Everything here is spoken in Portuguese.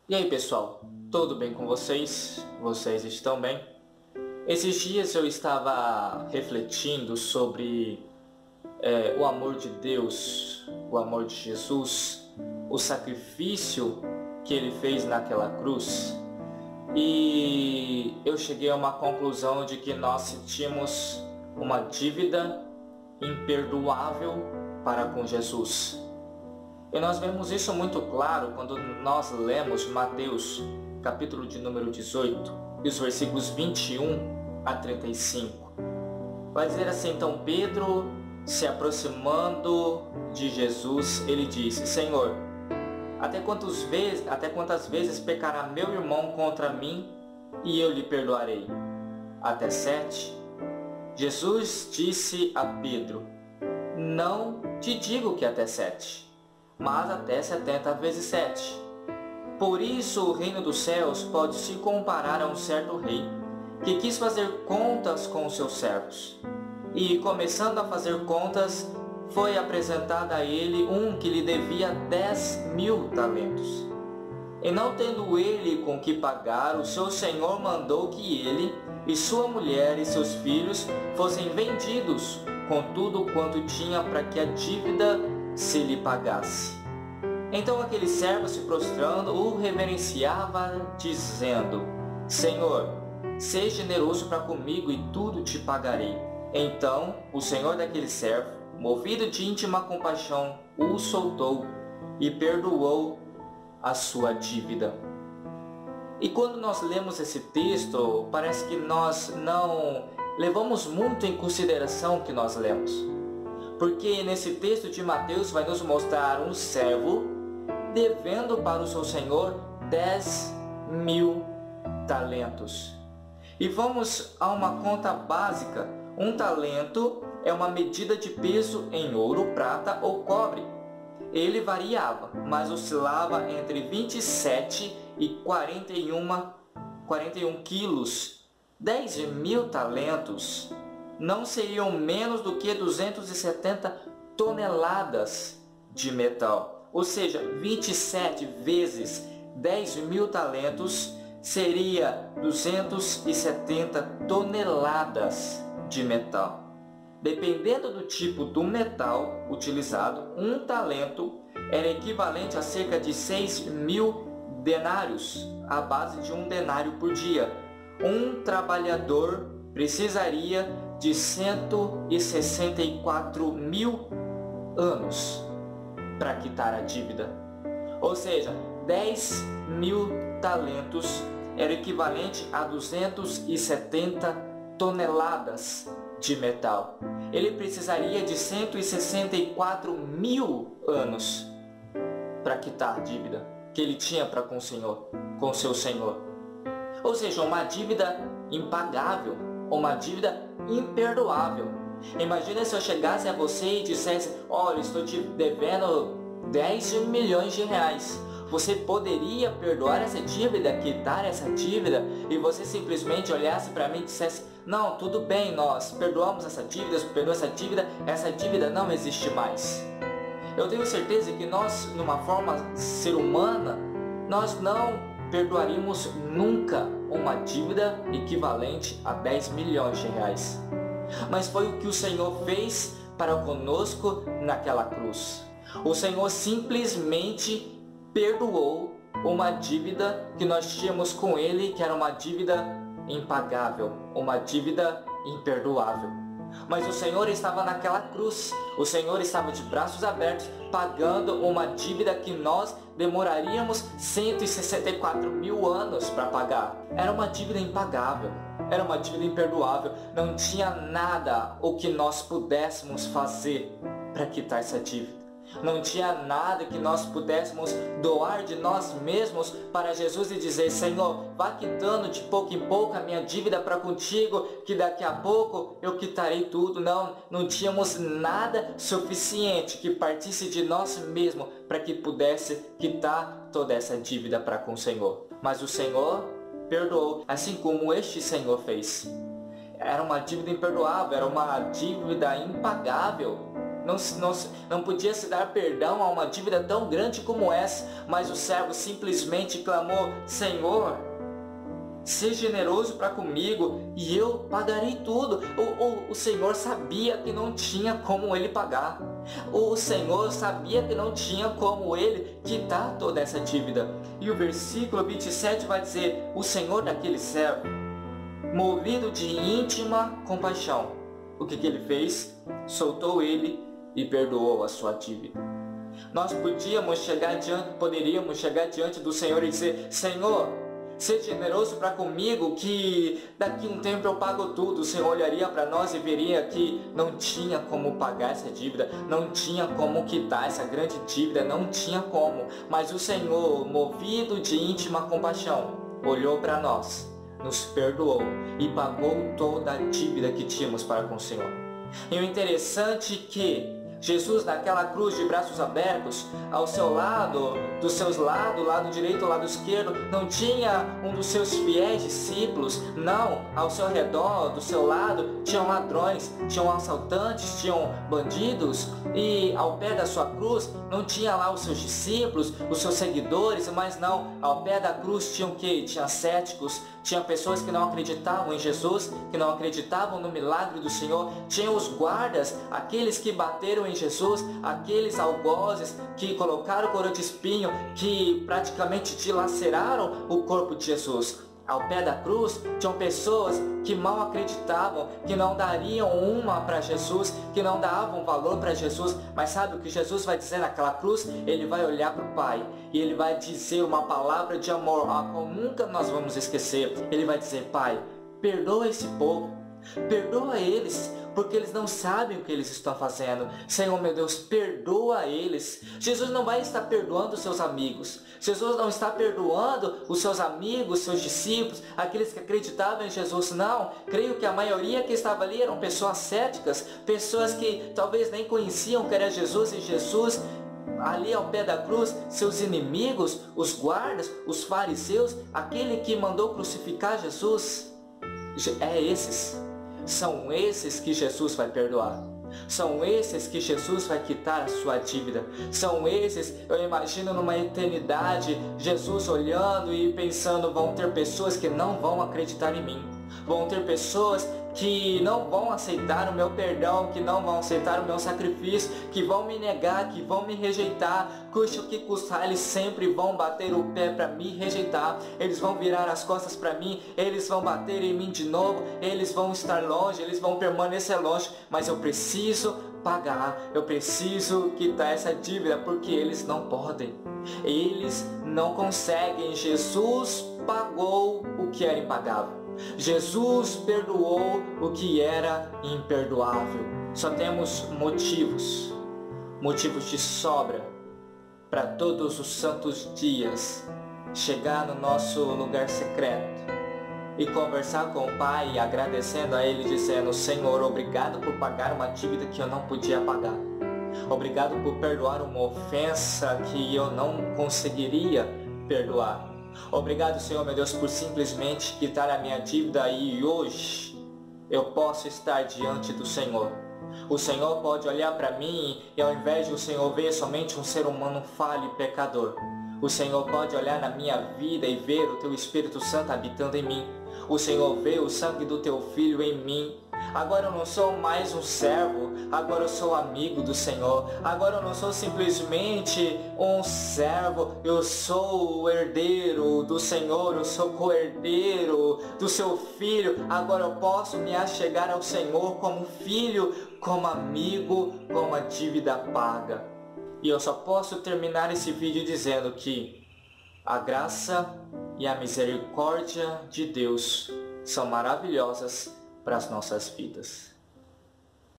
E aí pessoal, tudo bem com vocês? Vocês estão bem? Esses dias eu estava refletindo sobre o amor de Deus, o amor de Jesus, o sacrifício que Ele fez naquela cruz. E eu cheguei a uma conclusão de que nós tínhamos uma dívida imperdoável para com Jesus. E nós vemos isso muito claro quando nós lemos Mateus, capítulo de número 18, e os versículos 21 a 35. Vai dizer assim: então Pedro, se aproximando de Jesus, ele disse: Senhor, até quantas vezes pecará meu irmão contra mim e eu lhe perdoarei? Até 7? Jesus disse a Pedro: não te digo que até 7, mas até 70 vezes 7. Por isso o reino dos céus pode se comparar a um certo rei, que quis fazer contas com os seus servos. E, começando a fazer contas, foi apresentado a ele um que lhe devia 10.000 talentos. E não tendo ele com que pagar, o seu senhor mandou que ele e sua mulher e seus filhos fossem vendidos com tudo quanto tinha, para que a dívida se lhe pagasse. Então aquele servo, se prostrando, o reverenciava, dizendo: Senhor, seja generoso para comigo e tudo te pagarei. Então o senhor daquele servo, movido de íntima compaixão, o soltou e perdoou a sua dívida. E quando nós lemos esse texto, parece que nós não levamos muito em consideração o que nós lemos. Porque nesse texto de Mateus vai nos mostrar um servo devendo para o seu senhor 10.000 talentos. E vamos a uma conta básica. Um talento é uma medida de peso em ouro, prata ou cobre. Ele variava, mas oscilava entre 27 e 41 quilos. 10.000 talentos não seriam menos do que 270 toneladas de metal. Ou seja, 27 vezes 10.000 talentos seria 270 toneladas de metal. Dependendo do tipo do metal utilizado, um talento era equivalente a cerca de 6.000 denários, à base de um denário por dia. Um trabalhador precisaria de 164.000 anos para quitar a dívida. Ou seja, 10.000 talentos era equivalente a 270 toneladas de metal. Ele precisaria de 164.000 anos para quitar a dívida que ele tinha para com o Senhor, com seu Senhor. Ou seja, uma dívida impagável, uma dívida imperdoável. Imagina se eu chegasse a você e dissesse: olha, estou te devendo 10 milhões de reais. Você poderia perdoar essa dívida, quitar essa dívida? E você simplesmente olhasse para mim e dissesse: não, tudo bem, nós perdoamos essa dívida, essa dívida não existe mais. Eu tenho certeza que nós, numa forma ser humana, nós não perdoaríamos nunca uma dívida equivalente a 10 milhões de reais. Mas foi o que o Senhor fez para conosco naquela cruz. O Senhor simplesmente perdoou uma dívida que nós tínhamos com Ele, que era uma dívida impagável, uma dívida imperdoável. Mas o Senhor estava naquela cruz, o Senhor estava de braços abertos, pagando uma dívida que nós demoraríamos 164.000 anos para pagar. Era uma dívida impagável, era uma dívida imperdoável. Não tinha nada o que nós pudéssemos fazer para quitar essa dívida. Não tinha nada que nós pudéssemos doar de nós mesmos para Jesus e dizer: Senhor, vá quitando de pouco em pouco a minha dívida para contigo, que daqui a pouco eu quitarei tudo. Não tínhamos nada suficiente que partisse de nós mesmos para que pudesse quitar toda essa dívida para com o Senhor. Mas o Senhor perdoou, assim como este Senhor fez. Era uma dívida imperdoável, era uma dívida impagável. não podia se dar perdão a uma dívida tão grande como essa, mas o servo simplesmente clamou: Senhor, seja generoso para comigo e eu pagarei tudo. O Senhor sabia que não tinha como ele pagar. O Senhor sabia que não tinha como ele quitar toda essa dívida. E o versículo 27 vai dizer: o Senhor daquele servo, movido de íntima compaixão, o que ele fez? Soltou ele e perdoou a sua dívida. Nós poderíamos chegar diante do Senhor e dizer: Senhor, seja generoso para comigo, que daqui um tempo eu pago tudo. O Senhor olharia para nós e veria que não tinha como pagar essa dívida, não tinha como quitar essa grande dívida, não tinha como. Mas o Senhor, movido de íntima compaixão, olhou para nós, nos perdoou e pagou toda a dívida que tínhamos para com o Senhor. E o interessante é que Jesus, naquela cruz de braços abertos, ao seu lado, dos seus lados, lado direito, lado esquerdo, não tinha um dos seus fiéis discípulos, não, ao seu redor, do seu lado, tinham ladrões, tinham assaltantes, tinham bandidos, e ao pé da sua cruz não tinha lá os seus discípulos, os seus seguidores, mas não, ao pé da cruz tinha o quê? Tinha céticos, tinha pessoas que não acreditavam em Jesus, que não acreditavam no milagre do Senhor, tinha os guardas, aqueles que bateram em Jesus, aqueles algozes que colocaram coroa de espinho, que praticamente dilaceraram o corpo de Jesus. Ao pé da cruz tinham pessoas que mal acreditavam, que não dariam uma para Jesus, que não davam valor para Jesus. Mas sabe o que Jesus vai dizer naquela cruz? Ele vai olhar para o Pai e ele vai dizer uma palavra de amor, a qual nunca nós vamos esquecer. Ele vai dizer: Pai, perdoa esse povo, perdoa eles, porque eles não sabem o que eles estão fazendo. Senhor meu Deus, perdoa eles. Jesus não vai estar perdoando os seus amigos. Jesus não está perdoando os seus amigos, seus discípulos, aqueles que acreditavam em Jesus. Não, creio que a maioria que estava ali eram pessoas céticas, pessoas que talvez nem conheciam que era Jesus. E Jesus, ali ao pé da cruz, seus inimigos, os guardas, os fariseus, aquele que mandou crucificar Jesus, são esses que Jesus vai perdoar. São esses que Jesus vai quitar a sua dívida. São esses, eu imagino numa eternidade, Jesus olhando e pensando: vão ter pessoas que não vão acreditar em mim. Vão ter pessoas que não vão aceitar o meu perdão, que não vão aceitar o meu sacrifício, que vão me negar, que vão me rejeitar. Custe o que custar, eles sempre vão bater o pé para me rejeitar. Eles vão virar as costas para mim, eles vão bater em mim de novo, eles vão estar longe, eles vão permanecer longe. Mas eu preciso pagar, eu preciso quitar essa dívida, porque eles não podem. Eles não conseguem. Jesus pagou o que era impagável. Jesus perdoou o que era imperdoável. Só temos motivos de sobra para todos os santos dias chegar no nosso lugar secreto e conversar com o Pai, agradecendo a Ele, dizendo: Senhor, obrigado por pagar uma dívida que eu não podia pagar. Obrigado por perdoar uma ofensa que eu não conseguiria perdoar. Obrigado, Senhor meu Deus, por simplesmente quitar a minha dívida, e hoje eu posso estar diante do Senhor. O Senhor pode olhar para mim e, ao invés de o Senhor ver somente um ser humano falho e pecador, o Senhor pode olhar na minha vida e ver o Teu Espírito Santo habitando em mim. O Senhor vê o sangue do Teu Filho em mim. Agora eu não sou mais um servo, agora eu sou amigo do Senhor. Agora eu não sou simplesmente um servo, eu sou o herdeiro do Senhor, eu sou co-herdeiro do Seu Filho. Agora eu posso me achegar ao Senhor como filho, como amigo, com uma dívida paga. E eu só posso terminar esse vídeo dizendo que a graça e a misericórdia de Deus são maravilhosas para as nossas vidas.